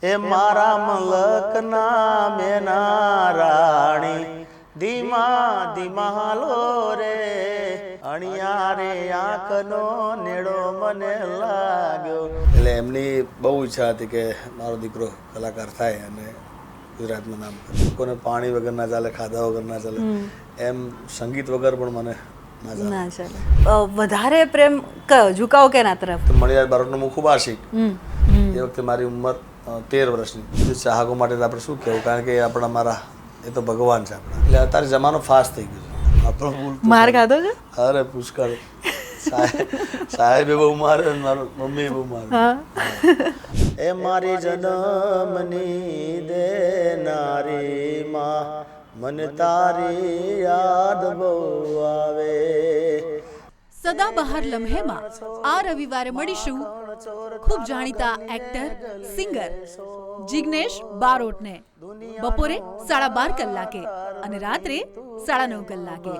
એ મારા મલકના મેના રાણી ધીમા ધીમા હાલો રે અણિયા રે આંખનો નેડો મને લાગ્યો. એટલે એમની બહુ ઈચ્છા હતી કે મારો દીકરો કલાકાર થાય અને ગુજરાતમાં નામ કરે. લોકોને પાણી વગર ના ચાલે, ખાધા વગર ના ચાલે, એમ સંગીત વગર પણ મને ના ચાલે. વધારે પ્રેમ કયો, ઝુકાવ કેના તરફ? મણિયાર બારોટનો હું ખૂબ આશિક. એ વખતે મારી ઉંમર 13 વર્ષની. ચાહકો માટે આપણે શું કહેવું, કારણ કે આપણા મારા એ તો ભગવાન છે આપણા. એટલે અત્યારે જમાનો ફાસ્ટ થઈ ગયો છે. આપણો ભૂલ માર ખાધો છે? અરે પુષ્કળ. સાહેબે બહુ મારે, મારું મમ્મી બહુ મારે. એ મારી જન્મની દેનારી માં મને તારી યાદ બહુ આવે. સદાબહાર લમ્હેમાં આ રવિવારે મળીશું ખૂબ જાણીતા એક્ટર સિંગર જિગ્નેશ બારોટને બપોરે 12:30 કલાકે અને રાત્રે 9:30 કલાકે.